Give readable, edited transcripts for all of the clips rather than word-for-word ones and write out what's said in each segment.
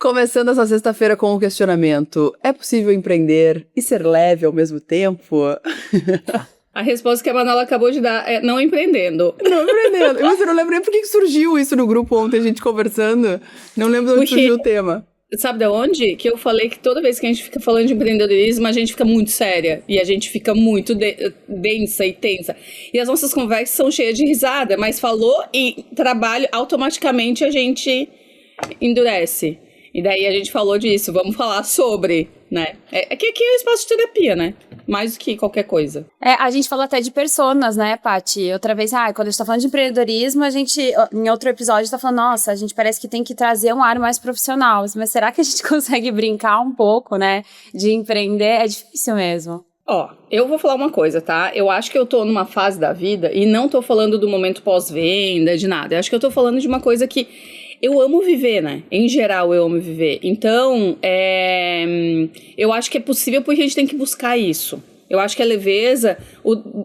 Começando essa sexta-feira com o questionamento: é possível empreender e ser leve ao mesmo tempo? A resposta que a Manuela acabou de dar é não empreendendo. Não empreendendo. Mas eu não lembro nem por que surgiu isso no grupo ontem, a gente conversando. Não lembro de onde surgiu o tema. Sabe de onde? Que eu falei que toda vez que a gente fica falando de empreendedorismo, a gente fica muito séria. E a gente fica muito densa e tensa. E as nossas conversas são cheias de risada. Mas falou em trabalho, automaticamente a gente endurece. E daí a gente falou disso, vamos falar sobre, né? Aqui é um espaço de terapia, né? Mais do que qualquer coisa. A gente falou até de personas, né, Paty? Outra vez, quando a gente tá falando de empreendedorismo, a gente, em outro episódio, tá falando, nossa, a gente parece que tem que trazer um ar mais profissional. Mas será que a gente consegue brincar um pouco, né, de empreender? É difícil mesmo. Eu vou falar uma coisa, tá? Eu acho que eu tô numa fase da vida, e não tô falando do momento pós-venda, de nada. Eu acho que eu tô falando de uma coisa que eu amo viver, né? Em geral, eu amo viver. Então, eu acho que é possível porque a gente tem que buscar isso. Eu acho que a leveza...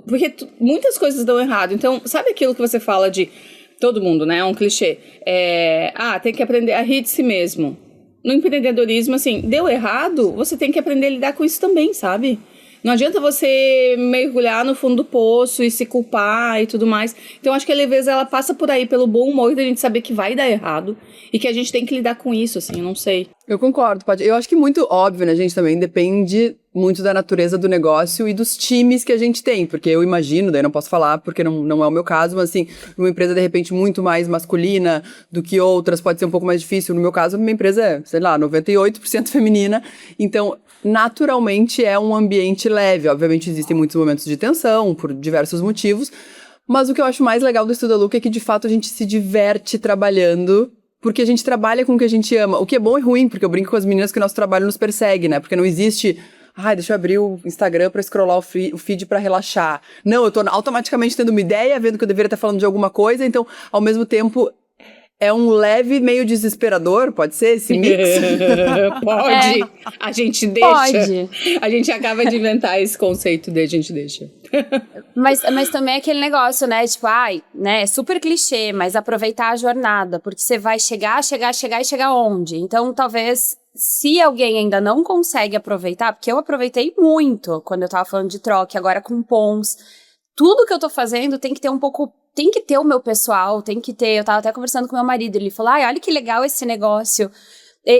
porque muitas coisas dão errado. Então, sabe aquilo que você fala de... Todo mundo, né? É um clichê. Tem que aprender a rir de si mesmo. No empreendedorismo, assim, deu errado, você tem que aprender a lidar com isso também, sabe? Não adianta você mergulhar no fundo do poço e se culpar e tudo mais. Então, acho que a leveza, ela passa por aí, pelo bom humor da gente saber que vai dar errado e que a gente tem que lidar com isso, assim, eu não sei. Eu concordo, Paty. Eu acho que muito óbvio, né, gente, também depende muito da natureza do negócio e dos times que a gente tem, porque eu imagino, daí não posso falar porque não é o meu caso, mas assim, uma empresa de repente muito mais masculina do que outras, pode ser um pouco mais difícil. No meu caso, minha empresa é, 98% feminina, então naturalmente é um ambiente leve. Obviamente existem muitos momentos de tensão, por diversos motivos, mas o que eu acho mais legal do Estuda Luca é que de fato a gente se diverte trabalhando, porque a gente trabalha com o que a gente ama, o que é bom e ruim, porque eu brinco com as meninas que o nosso trabalho nos persegue, né, porque não existe... deixa eu abrir o Instagram pra scrollar o feed pra relaxar. Não, eu tô automaticamente tendo uma ideia, vendo que eu deveria estar falando de alguma coisa, então, ao mesmo tempo, é um leve meio desesperador, pode ser esse mix? Pode, a gente deixa. Pode. A gente acaba de inventar esse conceito de a gente deixa. Mas também é aquele negócio, né, tipo, né, super clichê, mas aproveitar a jornada, porque você vai chegar e chegar onde? Então, talvez... Se alguém ainda não consegue aproveitar, porque eu aproveitei muito quando eu tava falando de troca, agora com Pons, tudo que eu tô fazendo tem que ter tem que ter o meu pessoal, eu tava até conversando com meu marido, ele falou, olha que legal esse negócio.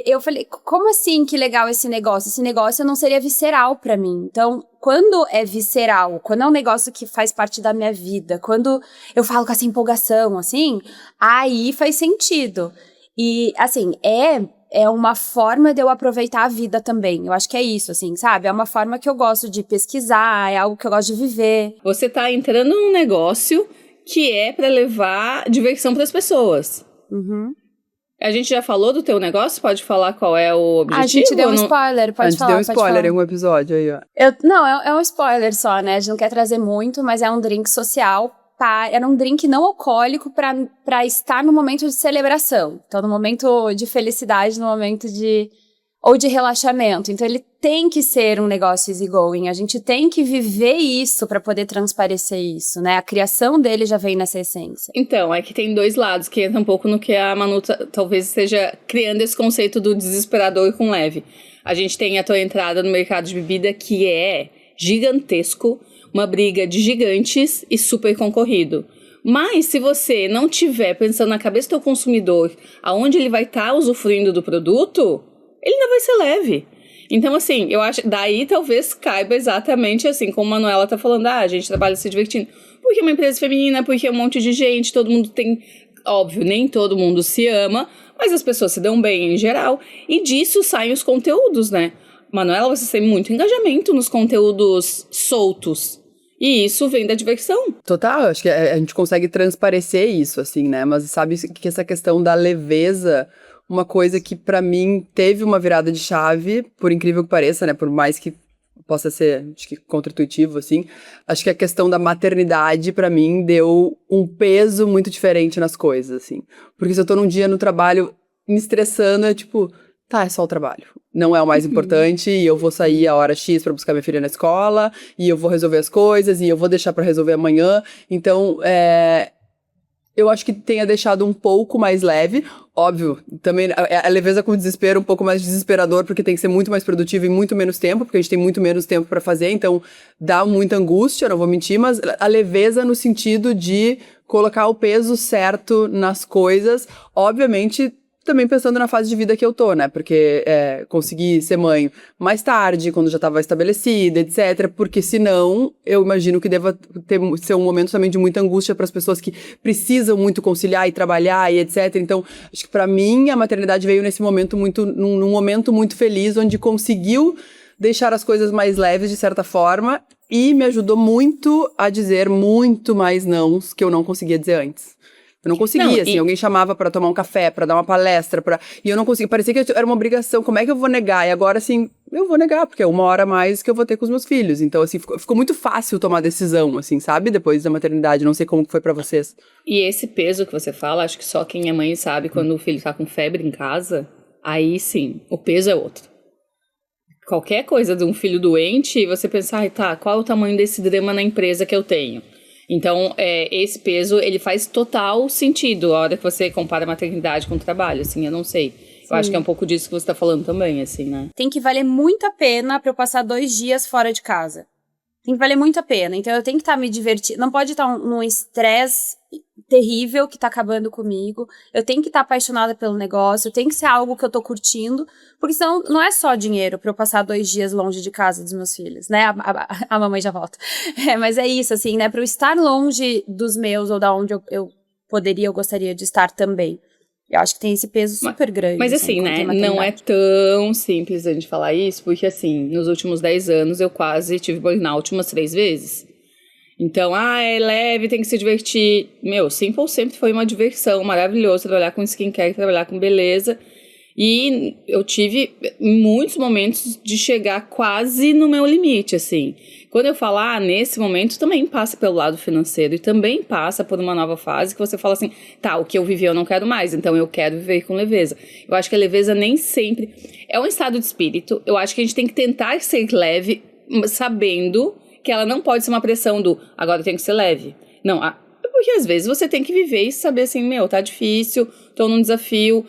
Eu falei, como assim que legal esse negócio? Esse negócio não seria visceral pra mim. Então, quando é visceral, quando é um negócio que faz parte da minha vida, quando eu falo com essa empolgação, assim, aí faz sentido. E, assim, é uma forma de eu aproveitar a vida também. Eu acho que é isso, assim, sabe? É uma forma que eu gosto de pesquisar, é algo que eu gosto de viver. Você tá entrando num negócio que é pra levar diversão pras pessoas. Uhum. A gente já falou do teu negócio? Pode falar qual é o objetivo? A gente deu um spoiler, pode falar. A gente deu um spoiler em algum episódio aí, ó. É um spoiler só, né? A gente não quer trazer muito, mas é um drink social. Era um drink não alcoólico para estar no momento de celebração. Então, no momento de felicidade, no momento ou de relaxamento. Então, ele tem que ser um negócio easygoing. A gente tem que viver isso para poder transparecer isso, né? A criação dele já vem nessa essência. Então, é que tem dois lados, que entra um pouco no que a Manu talvez esteja criando esse conceito do desesperador com leve. A gente tem a tua entrada no mercado de bebida, que é gigantesco, uma briga de gigantes e super concorrido. Mas se você não tiver pensando na cabeça do teu consumidor, aonde ele vai estar usufruindo do produto, ele não vai ser leve. Então, assim, eu acho, daí talvez caiba exatamente assim, como a Manuela tá falando, a gente trabalha se divertindo. Porque é uma empresa feminina, porque é um monte de gente, todo mundo tem... Óbvio, nem todo mundo se ama, mas as pessoas se dão bem em geral. E disso saem os conteúdos, né? Manuela, você tem muito engajamento nos conteúdos soltos. E isso vem da diversão. Total, acho que a gente consegue transparecer isso, assim, né? Mas sabe que essa questão da leveza, uma coisa que pra mim teve uma virada de chave, por incrível que pareça, né? Por mais que possa ser, acho que contra-intuitivo, assim. Acho que a questão da maternidade, pra mim, deu um peso muito diferente nas coisas, assim. Porque se eu tô num dia no trabalho me estressando, é tipo... é só o trabalho. Não é o mais importante, e eu vou sair a hora X pra buscar minha filha na escola, e eu vou resolver as coisas, e eu vou deixar pra resolver amanhã. Então, eu acho que tenha deixado um pouco mais leve. Óbvio, também a leveza com o desespero um pouco mais desesperador, porque tem que ser muito mais produtivo em muito menos tempo, porque a gente tem muito menos tempo pra fazer, então dá muita angústia, não vou mentir, mas a leveza no sentido de colocar o peso certo nas coisas, obviamente também pensando na fase de vida que eu tô, né? Porque consegui ser mãe mais tarde, quando já estava estabelecida, etc. Porque senão, eu imagino que deva ser um momento também de muita angústia para as pessoas que precisam muito conciliar e trabalhar e etc. Então, acho que para mim, a maternidade veio nesse momento num momento muito feliz, onde conseguiu deixar as coisas mais leves, de certa forma, e me ajudou muito a dizer muito mais nãos que eu não conseguia dizer antes. Eu não conseguia, assim, alguém chamava pra tomar um café, pra dar uma palestra, e eu não conseguia, parecia que era uma obrigação, como é que eu vou negar? E agora, assim, eu vou negar, porque é 1 hora a mais que eu vou ter com os meus filhos, então, assim, ficou muito fácil tomar decisão, assim, sabe? Depois da maternidade, não sei como foi pra vocês. E esse peso que você fala, acho que só quem é mãe sabe, quando o filho tá com febre em casa, aí sim, o peso é outro. Qualquer coisa de um filho doente, você pensa, qual é o tamanho desse drama na empresa que eu tenho? Então, esse peso, ele faz total sentido a hora que você compara a maternidade com o trabalho, assim, eu não sei. Sim. Eu acho que é um pouco disso que você tá falando também, assim, né? Tem que valer muito a pena pra eu passar 2 dias fora de casa. Tem que valer muito a pena. Então, eu tenho que estar me divertindo. Não pode estar num estresse terrível que tá acabando comigo. Eu tenho que estar apaixonada pelo negócio. Tem que ser algo que eu tô curtindo. Porque senão não é só dinheiro pra eu passar 2 dias longe de casa dos meus filhos, né? A mamãe já volta. Mas é isso, assim, né? Pra eu estar longe dos meus ou da onde eu gostaria de estar também. Eu acho que tem esse peso super grande. Mas assim, né, não é tão simples a gente falar isso, porque assim, nos últimos 10 anos eu quase tive burnout umas 3 vezes. Então, é leve, tem que se divertir. Meu, Simple sempre foi uma diversão, maravilhoso trabalhar com skincare, trabalhar com beleza. E eu tive muitos momentos de chegar quase no meu limite, assim. Quando eu falo, nesse momento, também passa pelo lado financeiro e também passa por uma nova fase que você fala assim, o que eu vivi eu não quero mais, então eu quero viver com leveza. Eu acho que a leveza nem sempre é um estado de espírito. Eu acho que a gente tem que tentar ser leve, sabendo que ela não pode ser uma pressão do agora eu tenho que ser leve. Não, porque às vezes você tem que viver e saber assim, tá difícil, tô num desafio.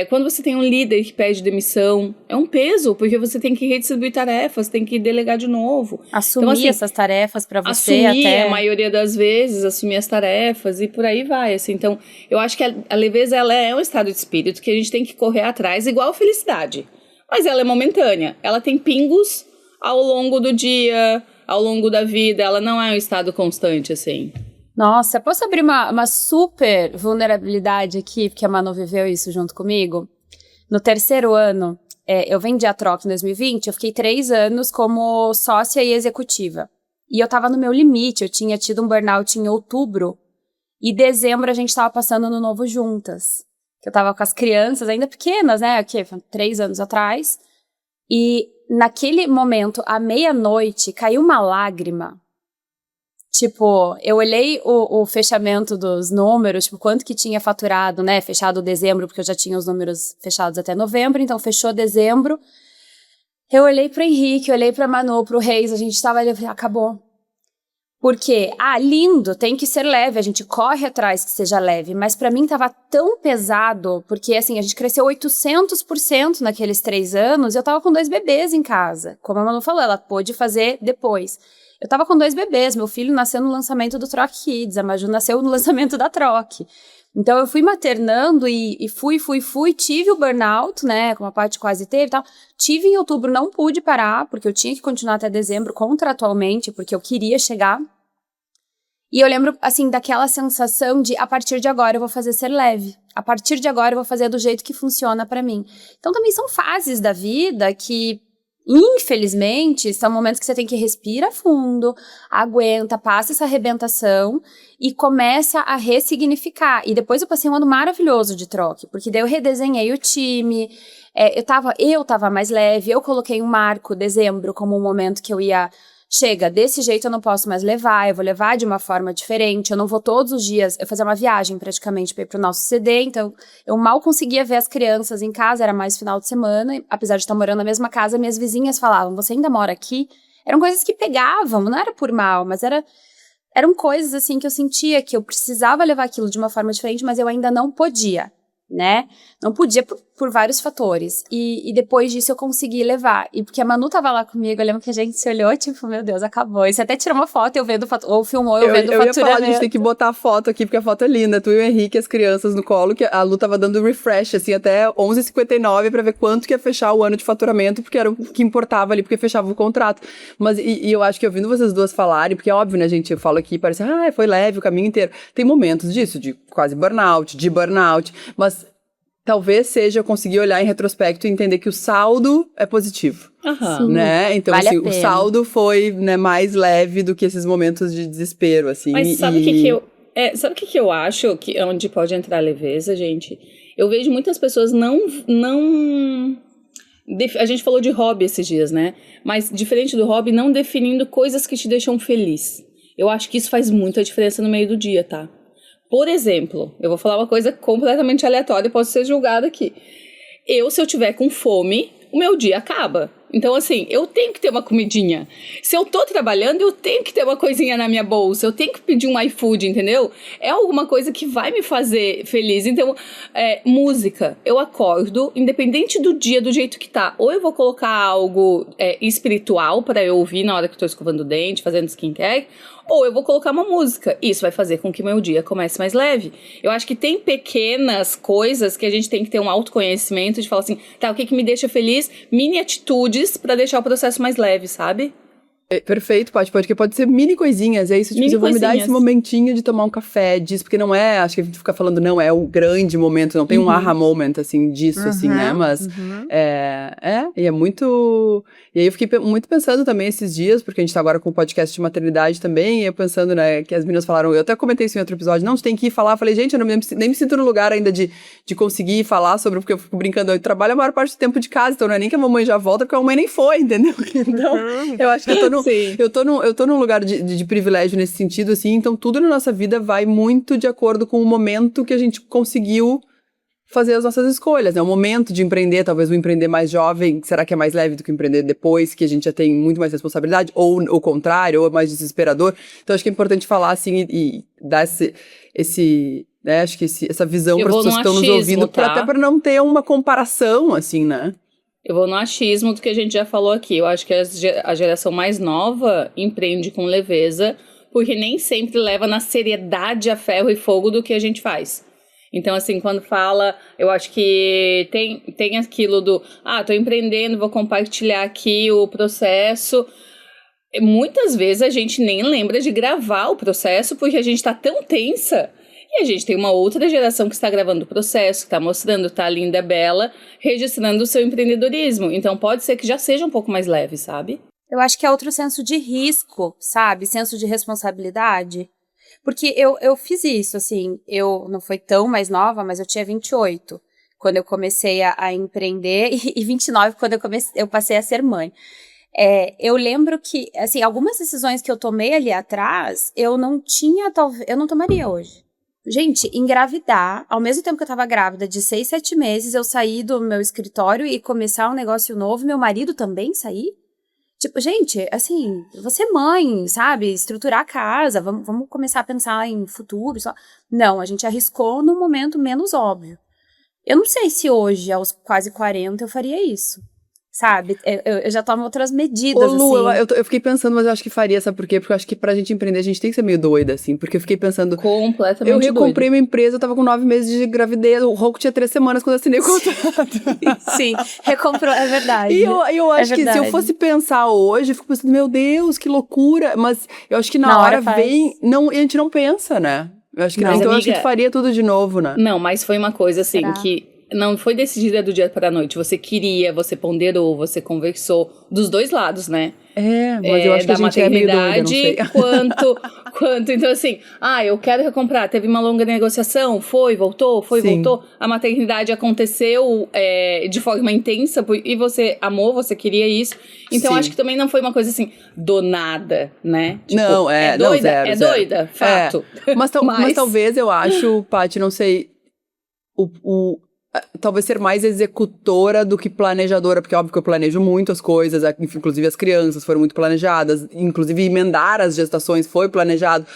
Quando você tem um líder que pede demissão, é um peso, porque você tem que redistribuir tarefas, tem que delegar de novo. Assumir então, assim, essas tarefas pra você assumir, até... a maioria das vezes, assumir as tarefas e por aí vai, assim. Então, eu acho que a leveza, ela é um estado de espírito que a gente tem que correr atrás, igual a felicidade. Mas ela é momentânea, ela tem pingos ao longo do dia, ao longo da vida, ela não é um estado constante, assim. Nossa, posso abrir uma super vulnerabilidade aqui, porque a Manu viveu isso junto comigo? No 3º ano, eu vendi a Troc em 2020, eu fiquei 3 anos como sócia e executiva. E eu tava no meu limite, eu tinha tido um burnout em outubro, e dezembro a gente tava passando no novo juntas. Eu tava com as crianças ainda pequenas, né, 3 anos atrás, e naquele momento, à meia-noite, caiu uma lágrima. Tipo, eu olhei o fechamento dos números, tipo, quanto que tinha faturado, né, fechado dezembro, porque eu já tinha os números fechados até novembro, então fechou dezembro. Eu olhei pro Henrique, olhei pra Manu, pro Reis, a gente tava ali, eu falei, acabou. Porque, lindo, tem que ser leve, a gente corre atrás que seja leve, mas pra mim tava tão pesado, porque assim, a gente cresceu 800% naqueles 3 anos, e eu tava com 2 bebês em casa, como a Manu falou, ela pôde fazer depois. Eu tava com 2 bebês, meu filho nasceu no lançamento do Troc Kids, a Maju nasceu no lançamento da Troc. Então eu fui maternando e fui, tive o burnout, né, como a Paty quase teve e tal. Tive em outubro, não pude parar, porque eu tinha que continuar até dezembro contratualmente, porque eu queria chegar. E eu lembro, assim, daquela sensação de, a partir de agora eu vou fazer ser leve. A partir de agora eu vou fazer do jeito que funciona pra mim. Então também são fases da vida que, infelizmente, são momentos que você tem que respirar fundo, aguenta, passa essa arrebentação e começa a ressignificar. E depois eu passei um ano maravilhoso de troca, porque daí eu redesenhei o time, eu tava mais leve, eu coloquei um marco, dezembro, como um momento que eu ia... Chega, desse jeito eu não posso mais levar, eu vou levar de uma forma diferente, eu não vou todos os dias, eu fazia uma viagem praticamente para ir pro nosso CD, então eu mal conseguia ver as crianças em casa, era mais final de semana, e, apesar de estar morando na mesma casa, minhas vizinhas falavam, você ainda mora aqui? Eram coisas que pegavam, não era por mal, mas era eram coisas, assim, que eu sentia que eu precisava levar aquilo de uma forma diferente, mas eu ainda não podia, né? Não podia por vários fatores. E depois disso eu consegui levar. E porque a Manu tava lá comigo, eu lembro que a gente se olhou, tipo, meu Deus, acabou. E você até tirou uma foto, eu vendo, ou filmou, eu vendo o faturamento. Eu ia falar, a gente tem que botar a foto aqui, porque a foto é linda. Tu e o Henrique, as crianças no colo, que a Lu tava dando refresh, assim, até 11h59 pra ver quanto que ia fechar o ano de faturamento, porque era o que importava ali, porque fechava o contrato. Mas, e eu acho que ouvindo vocês duas falarem, porque é óbvio, né, gente, eu falo aqui, parece, foi leve o caminho inteiro. Tem momentos disso, de quase burnout, de burnout, mas talvez seja eu conseguir olhar em retrospecto e entender que o saldo é positivo. Né? Então, vale assim, o saldo foi, né, mais leve do que esses momentos de desespero, assim. Mas sabe o que eu... sabe o que eu acho que onde pode entrar a leveza, gente? Eu vejo muitas pessoas a gente falou de hobby esses dias, né? Mas, diferente do hobby, não definindo coisas que te deixam feliz. Eu acho que isso faz muita diferença no meio do dia, tá? Por exemplo, eu vou falar uma coisa completamente aleatória e posso ser julgada aqui. Se eu tiver com fome, o meu dia acaba. Então, assim, eu tenho que ter uma comidinha. Se eu tô trabalhando, eu tenho que ter uma coisinha na minha bolsa. Eu tenho que pedir um iFood, entendeu? É alguma coisa que vai me fazer feliz. Então, música. Eu acordo, independente do dia, do jeito que tá. Ou eu vou colocar algo espiritual para eu ouvir na hora que eu tô escovando o dente, fazendo skincare, ou eu vou colocar uma música. Isso vai fazer com que meu dia comece mais leve. Eu acho que tem pequenas coisas que a gente tem que ter um autoconhecimento de falar assim, tá, o que me deixa feliz? Mini atitudes pra deixar o processo mais leve, sabe? Perfeito, Paty, porque pode ser mini coisinhas, é isso, tipo, eu vou me dar esse momentinho de tomar um café disso, porque não é, acho que a gente fica falando, não é o grande momento, não tem um aha moment, assim, disso, assim, né, mas e é muito, e aí eu fiquei muito pensando também esses dias, porque a gente tá agora com o podcast de maternidade também, e eu pensando, né, que as meninas falaram, eu até comentei isso em outro episódio, não, tu tem que ir falar, eu falei, gente, eu nem me sinto no lugar ainda de conseguir falar sobre, porque eu fico brincando, eu trabalho a maior parte do tempo de casa, então não é nem que a mamãe já volta, porque a mamãe nem foi, entendeu? Então, eu acho que eu tô num lugar de privilégio nesse sentido, assim, então tudo na nossa vida vai muito de acordo com o momento que a gente conseguiu fazer as nossas escolhas, né? O momento de empreender, talvez o empreender mais jovem, será que é mais leve do que empreender depois, que a gente já tem muito mais responsabilidade, ou o contrário, ou é mais desesperador. Então acho que é importante falar, assim, e dar esse né, acho que essa visão para as pessoas que estão nos ouvindo, tá? Até para não ter uma comparação, assim, né? Eu vou no achismo do que a gente já falou aqui. Eu acho que a geração mais nova empreende com leveza, porque nem sempre leva na seriedade a ferro e fogo do que a gente faz. Então, assim, quando fala, eu acho que tem aquilo do, tô empreendendo, vou compartilhar aqui o processo. Muitas vezes a gente nem lembra de gravar o processo, porque a gente tá tão tensa. E a gente tem uma outra geração que está gravando o processo, que está mostrando, tá linda, bela, registrando o seu empreendedorismo. Então pode ser que já seja um pouco mais leve, sabe? Eu acho que é outro senso de risco, sabe? Senso de responsabilidade. Porque eu fiz isso, assim, eu não fui tão mais nova, mas eu tinha 28 quando eu comecei a empreender e 29 quando eu passei a ser mãe. Eu lembro que, assim, algumas decisões que eu tomei ali atrás, eu não tomaria hoje. Gente, engravidar, ao mesmo tempo que eu tava grávida de 6, 7 meses, eu saí do meu escritório e começar um negócio novo, meu marido também sair? Tipo, gente, assim, você é mãe, sabe? Estruturar a casa, vamos começar a pensar em futuro. Não, a gente arriscou no momento menos óbvio. Eu não sei se hoje, aos quase 40, eu faria isso. Sabe? Eu já tomo outras medidas, Lu, assim. eu fiquei pensando, mas eu acho que faria, sabe por quê? Porque eu acho que pra gente empreender, a gente tem que ser meio doida, assim. Porque eu fiquei pensando... Completamente eu recomprei minha empresa, eu tava com 9 meses de gravidez, o Roku tinha 3 semanas quando eu assinei o contrato. Sim, recomprou, é verdade. E eu acho que se eu fosse pensar hoje, eu fico pensando, meu Deus, que loucura. Mas eu acho que na hora vem... Não, e a gente não pensa, né? Eu acho que, então eu acho que faria tudo de novo, né? Não, mas foi uma coisa, assim, que... Não foi decidida do dia para a noite. Você queria, você ponderou, você conversou. Dos dois lados, né? Mas eu acho que a gente é meio doida, não sei. quanto. Então, assim, eu quero recomprar. Teve uma longa negociação, voltou. A maternidade aconteceu de forma intensa e você amou, você queria isso. Então, acho que também não foi uma coisa assim, do nada, né? Tipo, não, doida, não, zero. Doida, fato. Mas talvez eu acho, Paty, não sei, talvez ser mais executora do que planejadora, porque óbvio que eu planejo muito as coisas, inclusive as crianças foram muito planejadas, inclusive emendar as gestações foi planejado,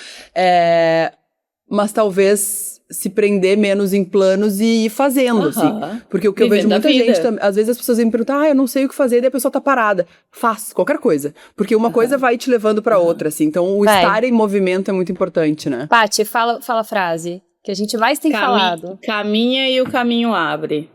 mas talvez se prender menos em planos e ir fazendo, assim. Porque o que eu vejo muita gente, às vezes as pessoas me perguntam, eu não sei o que fazer, daí a pessoa tá parada. Faz qualquer coisa. Porque uma coisa vai te levando pra outra, assim. Então, o estar em movimento é muito importante, né? Paty, fala a frase que a gente mais tem falado. Caminha e o caminho abre.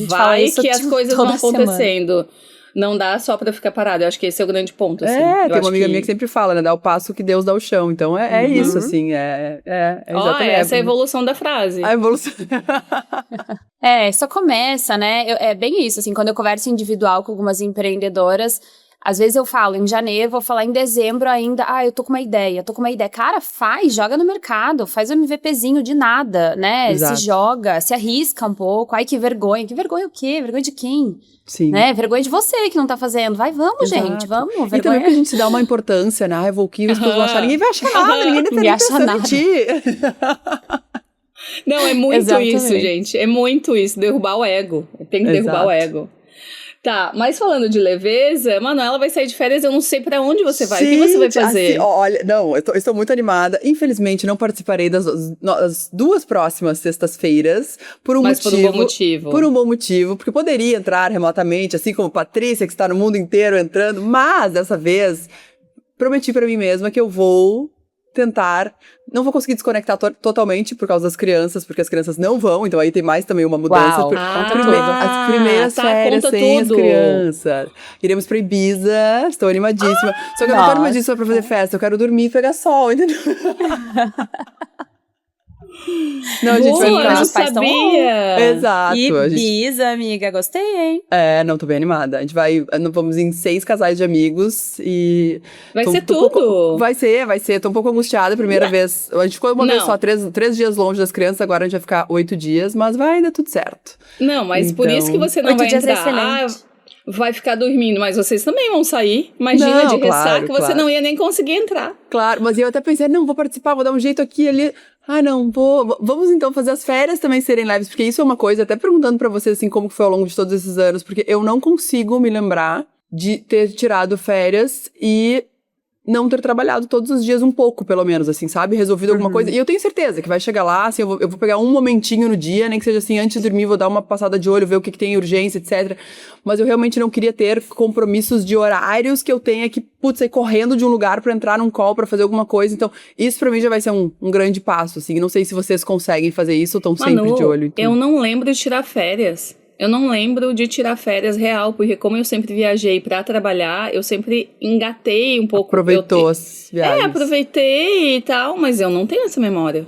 Vai que as coisas vão acontecendo. Semana. Não dá só pra ficar parado. Eu acho que esse é o grande ponto, assim. Tem uma amiga minha que sempre fala, né? Dá o passo que Deus dá o chão. Então, é isso, assim. Exatamente. Essa é a evolução da frase. A evolução. Só começa, né? É bem isso, assim. Quando eu converso individual com algumas empreendedoras, às vezes eu falo em janeiro, vou falar em dezembro ainda, eu tô com uma ideia. Cara, joga no mercado, faz um MVPzinho de nada, né? Exato. Se joga, se arrisca um pouco. Ai, que vergonha. Que vergonha o quê? Vergonha de quem? Sim. Né? Vergonha de você que não tá fazendo. Vamos, gente, vamos. Vergonha. E também que a gente se dá uma importância, né? Eu vou aqui, as pessoas vão achar, ninguém vai achar nada, ninguém acha nada. Em ti. Não, é muito Exatamente. Isso, gente. É muito isso, derrubar o ego. Tem que derrubar o ego. Tá, mas falando de leveza, Manuela vai sair de férias, eu não sei pra onde você vai. Sim, o que você vai fazer? Olha, não, eu estou muito animada. Infelizmente, não participarei das 2 próximas sextas-feiras por um motivo. Por um bom motivo, porque poderia entrar remotamente, assim como Patrícia, que está no mundo inteiro entrando, mas dessa vez prometi pra mim mesma que eu vou tentar, não vou conseguir desconectar totalmente por causa das crianças, porque as crianças não vão, então aí tem mais também uma mudança. As primeiras férias sem as crianças. Iremos pra Ibiza, estou animadíssima. Só que eu não tô animadíssima pra fazer festa, eu quero dormir e pegar sol, entendeu? Não, a gente vai ficar... Eu sabia! Exato. Ibiza, amiga, gostei, hein? Não, tô bem animada. A gente vamos em 6 casais de amigos e... Vai ser tudo! Vai ser. Tô um pouco angustiada, primeira vez. A gente ficou uma vez só, 3 dias longe das crianças, agora a gente vai ficar 8 dias, mas vai dar tudo certo. Não, mas por isso que você não vai entrar... vai ficar dormindo, mas vocês também vão sair. Imagina de ressaca, você não ia nem conseguir entrar. Claro, mas eu até pensei, não, vou participar, vou dar um jeito aqui e ali... não, vamos então fazer as férias também serem leves, porque isso é uma coisa, até perguntando pra vocês, assim, como foi ao longo de todos esses anos, porque eu não consigo me lembrar de ter tirado férias e não ter trabalhado todos os dias um pouco, pelo menos, assim, sabe? Resolvido alguma coisa. E eu tenho certeza que vai chegar lá, assim, eu vou pegar um momentinho no dia, nem que seja assim, antes de dormir, vou dar uma passada de olho, ver o que tem urgência, etc. Mas eu realmente não queria ter compromissos de horários que eu tenha que, sair correndo de um lugar pra entrar num call, pra fazer alguma coisa. Então, isso pra mim já vai ser um grande passo, assim. Não sei se vocês conseguem fazer isso ou estão sempre de olho. Eu não lembro de tirar férias. Eu não lembro de tirar férias real, porque como eu sempre viajei pra trabalhar, eu sempre engatei um pouco. Aproveitou as viagens. Aproveitei e tal, mas eu não tenho essa memória.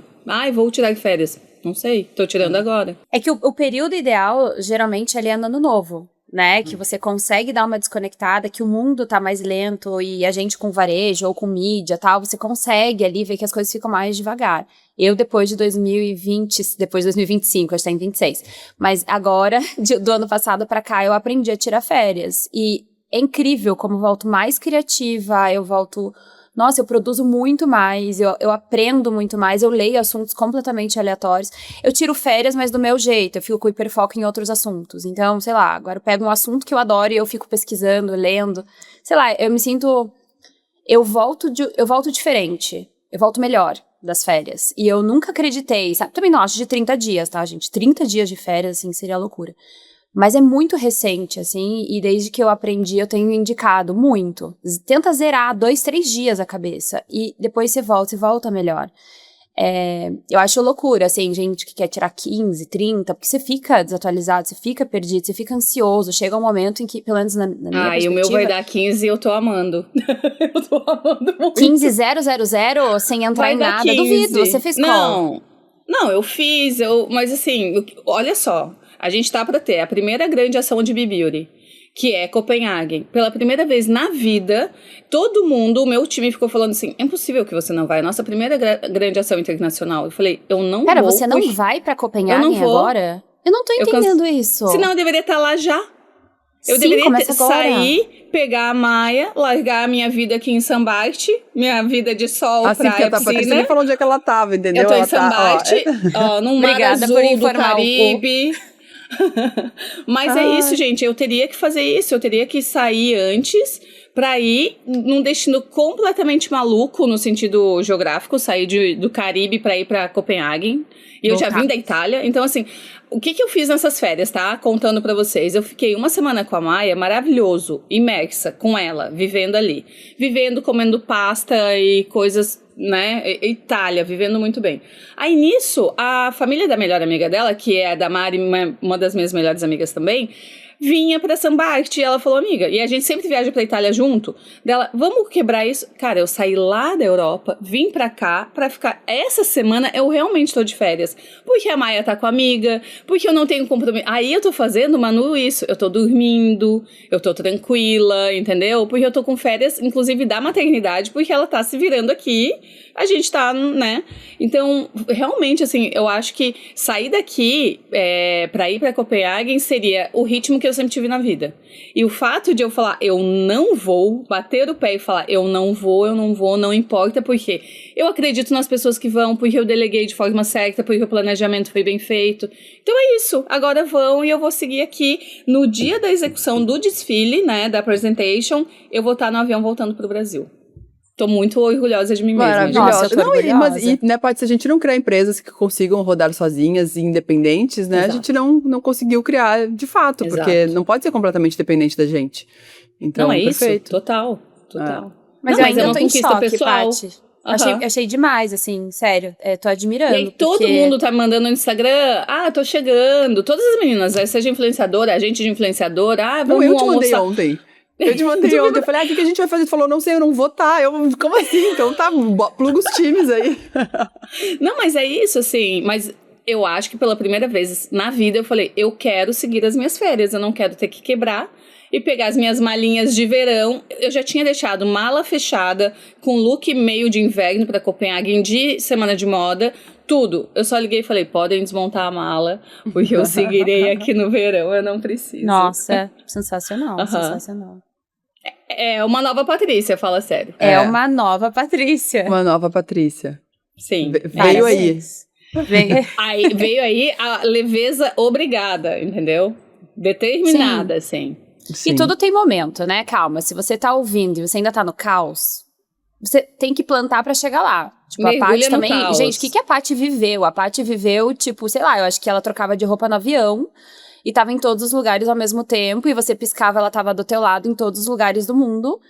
Vou tirar férias. Não sei, tô tirando agora. É que o período ideal, geralmente, ali é ano novo, né? Que você consegue dar uma desconectada, que o mundo tá mais lento e a gente com varejo ou com mídia e tal, você consegue ali ver que as coisas ficam mais devagar. Eu, depois de 2020, depois de 2025, a gente tá em 26. Mas agora, do ano passado pra cá, eu aprendi a tirar férias. E é incrível como eu volto mais criativa, eu volto... Nossa, eu produzo muito mais, eu aprendo muito mais, eu leio assuntos completamente aleatórios. Eu tiro férias, mas do meu jeito, eu fico com hiperfoco em outros assuntos. Então, sei lá, agora eu pego um assunto que eu adoro e eu fico pesquisando, lendo. Sei lá, eu me sinto... Eu volto diferente, eu volto melhor das férias. E eu nunca acreditei, sabe? Também não acho de 30 dias, tá, gente? 30 dias de férias, assim, seria loucura. Mas é muito recente, assim, e desde que eu aprendi, eu tenho indicado muito. Tenta zerar 2, 3 dias a cabeça, e depois você volta melhor. Eu acho loucura, assim, gente que quer tirar 15, 30, porque você fica desatualizado, você fica perdido, você fica ansioso. Chega um momento em que, pelo menos na minha perspectiva... E o meu vai dar 15 e eu tô amando. Eu tô amando muito. 15.000 sem entrar em nada, 15. Duvido, você fez qual? Não, eu fiz, mas assim, olha só, a gente tá pra ter a primeira grande ação de Be-Beauty, que é Copenhague. Pela primeira vez na vida, todo mundo, o meu time ficou falando assim, é impossível que você não vai, nossa primeira grande ação internacional. Eu falei, eu não vou. Pera, você não vai pra Copenhague agora? Eu não tô entendendo isso. Senão eu deveria estar lá já. Eu deveria sair, pegar a maia, largar a minha vida aqui em Sambarte, minha vida de sol, praia, piscina. Você nem falou onde é que ela tava, entendeu? Eu tô em Sambarte, num mar azul do Caribe. Mas é isso, gente. Eu teria que fazer isso. Eu teria que sair antes pra ir num destino completamente maluco no sentido geográfico. Sair do Caribe pra ir pra Copenhague. E eu já vim da Itália. Então, assim, o que eu fiz nessas férias, tá? Contando pra vocês. Eu fiquei uma semana com a Maia, maravilhoso, imersa com ela, vivendo ali. Vivendo, comendo pasta e coisas, né? Itália, vivendo muito bem. Aí, nisso, a família da melhor amiga dela, que é a da Mari, uma das minhas melhores amigas também, vinha pra Sambarte e ela falou, amiga, e a gente sempre viaja pra Itália junto, dela, vamos quebrar isso? Cara, eu saí lá da Europa, vim pra cá pra ficar, essa semana eu realmente tô de férias, porque a Maia tá com a amiga, porque eu não tenho compromisso, aí eu tô fazendo, Manu, isso, eu tô dormindo, eu tô tranquila, entendeu? Porque eu tô com férias, inclusive da maternidade, porque ela tá se virando aqui, a gente tá, né? Então, realmente, assim, eu acho que sair daqui pra ir pra Copenhague seria o ritmo que eu sempre tive na vida. E o fato de eu falar, eu não vou, bater o pé e falar, eu não vou, não importa, porque eu acredito nas pessoas que vão, porque eu deleguei de forma certa, porque o planejamento foi bem feito. Então é isso, agora vão e eu vou seguir aqui. No dia da execução do desfile, né, da presentation, eu vou estar no avião voltando pro Brasil. Tô muito orgulhosa de mim mesma. Maravilhosa. Nossa, Né, pode ser, a gente não criar empresas que consigam rodar sozinhas e independentes, né? Exato. A gente não conseguiu criar de fato, Exato. porque não pode ser completamente dependente da gente. Então, Não, é perfeito. isso, total. Mas Não, eu ainda é uma tô em conquista choque, pessoal. Paty. Achei demais, assim, sério. Tô admirando. E aí todo mundo tá me mandando no Instagram, tô chegando. Todas as meninas, seja influenciadora, agente de influenciadora, vamos Eu te mandei almoçar. ontem. Eu te mandei ontem. Eu falei, o que a gente vai fazer? Tu falou, não sei, eu não vou estar. Como assim? Então tá, pluga os times aí. Não, mas é isso, assim, mas eu acho que pela primeira vez na vida eu falei, eu quero seguir as minhas férias, eu não quero ter que quebrar e pegar as minhas malinhas de verão. Eu já tinha deixado mala fechada, com look meio de inverno pra Copenhague, de semana de moda, tudo. Eu só liguei e falei, podem desmontar a mala, porque eu seguirei aqui no verão, eu não preciso. Nossa, sensacional, sensacional. É uma nova Patrícia, fala sério. É uma nova Patrícia. Uma nova Patrícia. Sim. Veio aí. Veio aí a leveza obrigada, entendeu? Determinada, assim. E tudo tem momento, né? Calma, se você tá ouvindo e você ainda tá no caos, você tem que plantar pra chegar lá. Tipo, mergulha a Paty no também... caos. Gente, o que a Paty viveu? A Paty viveu, tipo, sei lá, eu acho que ela trocava de roupa no avião e tava em todos os lugares ao mesmo tempo, e você piscava, ela tava do teu lado em todos os lugares do mundo,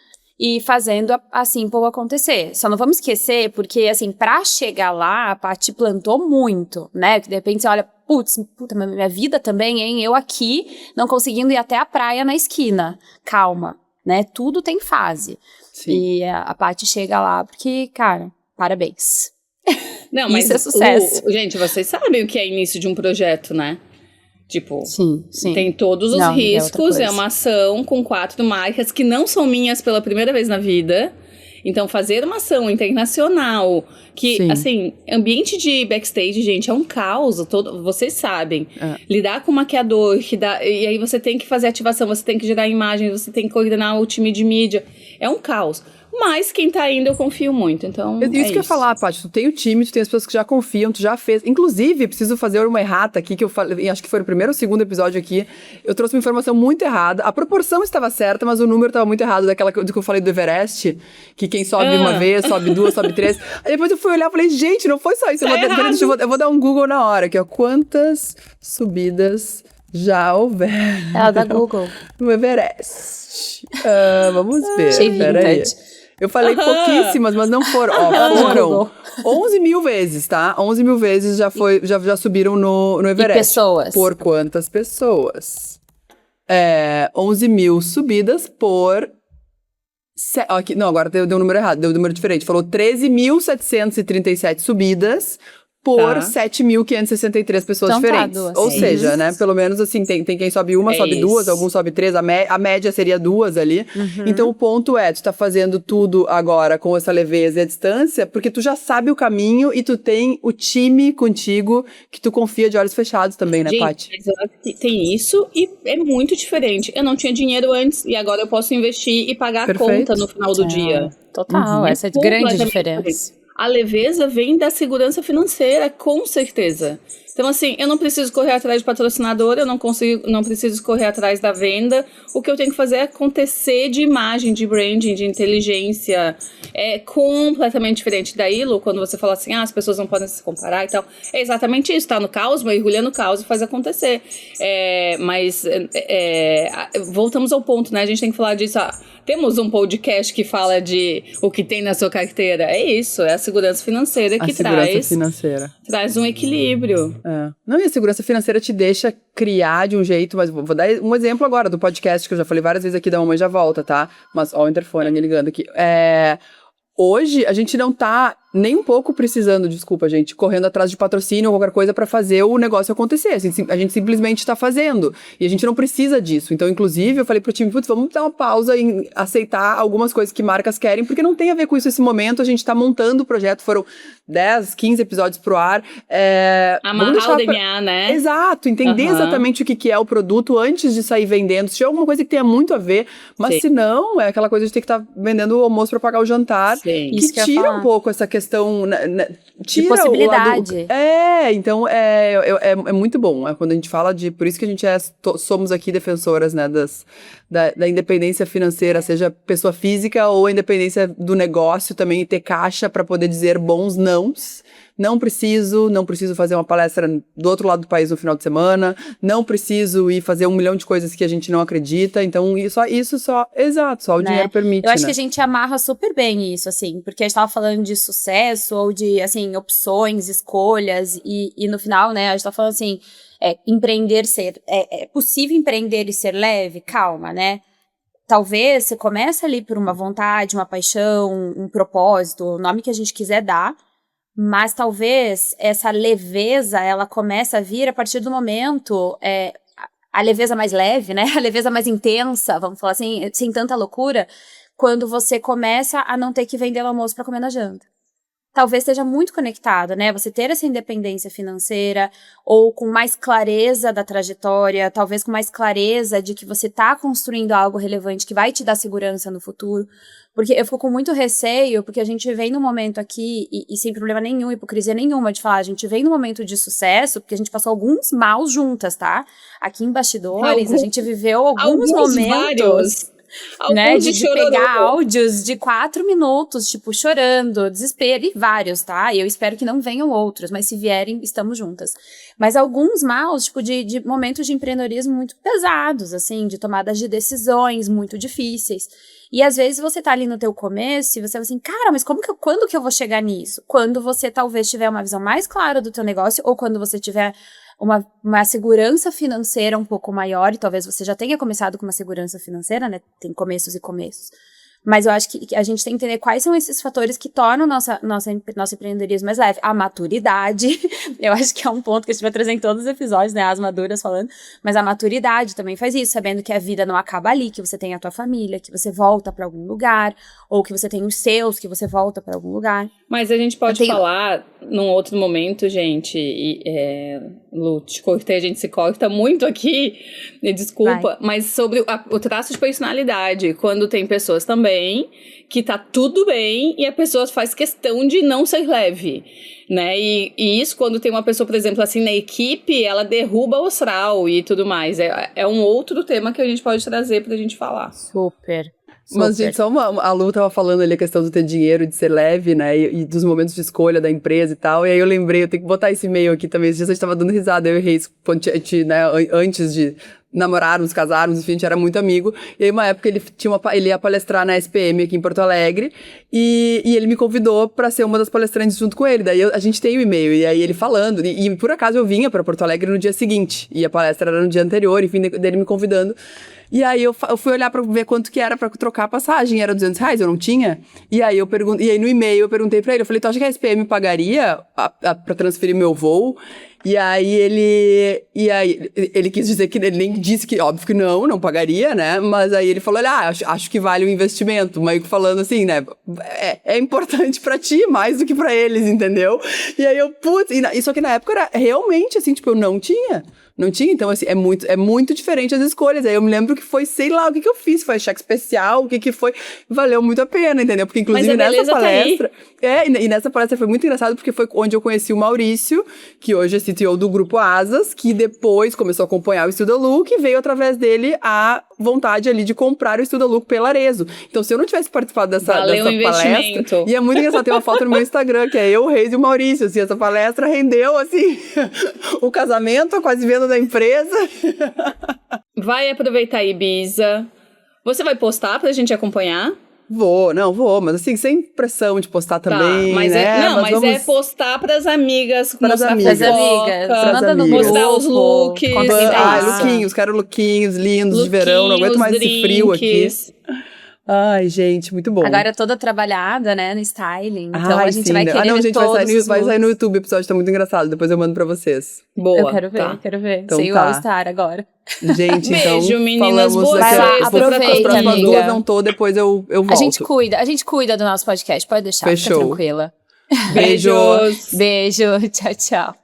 e fazendo a Simple acontecer. Só não vamos esquecer, porque, assim, pra chegar lá, a Paty plantou muito, né? Que de repente você olha, puta, minha vida também, hein? Eu aqui, não conseguindo ir até a praia na esquina. Calma, né? Tudo tem fase. Sim. E a Paty chega lá, porque, cara, parabéns. Não, mas isso é sucesso. Gente, vocês sabem o que é início de um projeto, né? Tipo, Sim. tem todos os Não, riscos, é é uma ação com 4 marcas que não são minhas pela primeira vez na vida. Então, fazer uma ação internacional, que, Sim. assim, ambiente de backstage, gente, é um caos, vocês sabem. Lidar com maquiador, e aí você tem que fazer ativação, você tem que gerar imagens, você tem que coordenar o time de mídia. É um caos. Mas quem tá indo, eu confio muito, então Isso que eu ia falar, Paty, tu tem o time, tu tem as pessoas que já confiam, tu já fez. Inclusive, preciso fazer uma errata aqui, que eu falei, acho que foi o primeiro ou segundo episódio aqui, eu trouxe uma informação muito errada. A proporção estava certa, mas o número estava muito errado, do que eu falei do Everest, que quem sobe uma vez, sobe duas, sobe três. Aí depois eu fui olhar e falei, gente, não foi só isso. Eu vou dar um Google na hora, que é quantas subidas já houveram Ela da Google. no Everest. Vamos ver, Achei peraí. vintage. Eu falei pouquíssimas, mas não foram. Foram 11 mil vezes, tá? 11 mil vezes já subiram no Everest. E pessoas? Por quantas pessoas? 11 mil subidas por... Aqui, não, agora deu um número errado, deu um número diferente. Falou 13.737 subidas por 7.563 pessoas então, diferentes. Ou seja, né, pelo menos assim, tem quem sobe uma, sobe duas, alguns sobe três, a média seria duas ali. Então o ponto é, tu tá fazendo tudo agora com essa leveza e a distância, porque tu já sabe o caminho e tu tem o time contigo que tu confia de olhos fechados também, né, Paty? Tem isso e é muito diferente. Eu não tinha dinheiro antes e agora eu posso investir e pagar a conta no final do dia. Total, essa é a grande diferença. A leveza vem da segurança financeira, com certeza. Então, assim, eu não preciso correr atrás de patrocinador, eu não preciso correr atrás da venda. O que eu tenho que fazer é acontecer de imagem, de branding, de inteligência. É completamente diferente daí, Lu, quando você fala assim, as pessoas não podem se comparar e tal. É exatamente isso, tá no caos, mergulha no caos e faz acontecer. Voltamos ao ponto, né? A gente tem que falar disso. Temos um podcast que fala de o que tem na sua carteira. É isso, é a segurança financeira que traz um equilíbrio. Não, e a segurança financeira te deixa criar de um jeito, mas vou dar um exemplo agora do podcast, que eu já falei várias vezes aqui da Mamãe Já Volta, tá? Mas, ó, o interfone me ligando aqui. Hoje, a gente não tá nem um pouco precisando, desculpa, gente, correndo atrás de patrocínio ou qualquer coisa pra fazer o negócio acontecer. A gente simplesmente tá fazendo. E a gente não precisa disso. Então, inclusive, eu falei pro time, vamos dar uma pausa em aceitar algumas coisas que marcas querem, porque não tem a ver com isso esse momento. A gente tá montando o projeto, foram 10, 15 episódios pro ar. Amarrar o DNA, né? Exato, entender exatamente o que é o produto antes de sair vendendo. Se tiver alguma coisa que tenha muito a ver, mas se não, é aquela coisa de ter que estar vendendo o almoço pra pagar o jantar, que tira um pouco essa questão, tira de possibilidade. Então é muito bom. Quando a gente fala por isso que a gente somos aqui defensoras, né, da independência financeira, seja pessoa física ou a independência do negócio também, e ter caixa para poder dizer bons nãos. Não preciso fazer uma palestra do outro lado do país no final de semana, não preciso ir fazer 1 milhão de coisas que a gente não acredita, então só o dinheiro permite, Eu acho né? que a gente amarra super bem isso, assim, porque a gente tava falando de sucesso ou de, assim, opções, escolhas, e no final, né, a gente tá falando assim, é possível empreender e ser leve? Calma, né? Talvez você comece ali por uma vontade, uma paixão, um propósito, o nome que a gente quiser dar, mas talvez essa leveza, ela comece a vir a partir do momento, a leveza mais leve, né? A leveza mais intensa, vamos falar assim, sem tanta loucura, quando você começa a não ter que vender o almoço para comer na janta. Talvez esteja muito conectado, né? Você ter essa independência financeira, ou com mais clareza da trajetória, talvez com mais clareza de que você está construindo algo relevante que vai te dar segurança no futuro. Porque eu fico com muito receio, porque a gente vem num momento aqui, e sem problema nenhum, hipocrisia nenhuma de falar, a gente vem num momento de sucesso, porque a gente passou alguns maus juntas, tá? Aqui em bastidores, a gente viveu alguns momentos... Né, de pegar áudios de 4 minutos, tipo, chorando, desespero, e vários, tá? E eu espero que não venham outros, mas se vierem, estamos juntas. Mas alguns maus, tipo, de momentos de empreendedorismo muito pesados, assim, de tomadas de decisões muito difíceis. E às vezes você tá ali no teu começo e você vai assim, cara, mas quando que eu vou chegar nisso? Quando você talvez tiver uma visão mais clara do teu negócio, ou quando você tiver uma segurança financeira um pouco maior, e talvez você já tenha começado com uma segurança financeira, né? Tem começos e começos. Mas eu acho que a gente tem que entender quais são esses fatores que tornam nosso empreendedorismo mais leve. A maturidade, eu acho que é um ponto que a gente vai trazer em todos os episódios, né? As maduras falando. Mas a maturidade também faz isso, sabendo que a vida não acaba ali, que você tem a tua família, que você volta pra algum lugar, ou que você tem os seus, que você volta pra algum lugar. Mas a gente pode falar num outro momento, gente, Lu, te cortei, a gente se corta muito aqui, desculpa, mas sobre o traço de personalidade, quando tem pessoas também que tá tudo bem e a pessoa faz questão de não ser leve, né, e isso quando tem uma pessoa, por exemplo, assim, na equipe, ela derruba o astral e tudo mais, é um outro tema que a gente pode trazer pra gente falar. Super. Mas, gente, a Lu tava falando ali a questão do ter dinheiro, de ser leve, né, e dos momentos de escolha da empresa e tal, e aí eu lembrei, eu tenho que botar esse e-mail aqui também, esses dias a gente tava dando risada, eu e Reis, né, antes de namorarmos, casarmos, enfim, a gente era muito amigo, e aí uma época ele ia palestrar na SPM aqui em Porto Alegre, e ele me convidou pra ser uma das palestrantes junto com ele, daí a gente tem o e-mail, e aí ele falando, e por acaso eu vinha pra Porto Alegre no dia seguinte, e a palestra era no dia anterior, enfim, dele me convidando. E aí eu fui olhar pra ver quanto que era pra trocar a passagem, era R$200, eu não tinha. E aí no e-mail eu perguntei pra ele, eu falei, tu acha que a SPM pagaria pra transferir meu voo? E aí ele quis dizer que ele nem disse que, óbvio que não pagaria, né? Mas aí ele falou, acho que vale o investimento, meio que falando assim, né? É importante pra ti, mais do que pra eles, entendeu? E aí eu, só que na época era realmente assim, tipo, eu não tinha. Não tinha, então, assim, é muito diferente as escolhas. Aí eu me lembro que foi, sei lá, o que eu fiz, foi cheque especial, o que foi, valeu muito a pena, entendeu? Porque, inclusive, nessa palestra... e nessa palestra foi muito engraçado, porque foi onde eu conheci o Maurício, que hoje é CTO do Grupo Asas, que depois começou a acompanhar o Studio Look, e veio através dele a vontade ali de comprar o Studio Look pela Arezo. Então, se eu não tivesse participado dessa palestra... E é muito engraçado, tem uma foto no meu Instagram, que é eu, o Reis e o Maurício, assim, essa palestra rendeu, assim, o casamento, a quase venda da empresa. Vai aproveitar Ibiza. Você vai postar pra gente acompanhar? Vou, mas assim, sem pressão de postar também, mas né? mas vamos... é postar pras amigas, pras amigas, mostrar os looks. Lookinhos, quero lookinhos lindos de verão, não aguento mais esse frio aqui. Ai, gente, muito bom. Agora toda trabalhada, né, no styling. Então a gente vai querer gente, vai sair no YouTube, o episódio tá muito engraçado. Depois eu mando pra vocês. Boa. Eu quero ver. Então, Sei o All-Star agora. Gente, beijo, então, meninas, falamos vai lá, aproveita, as próximas amiga. 2 não tô, depois eu volto. A gente cuida do nosso podcast, pode deixar, Fechou. fica tranquila. Beijos. Beijo, tchau, tchau.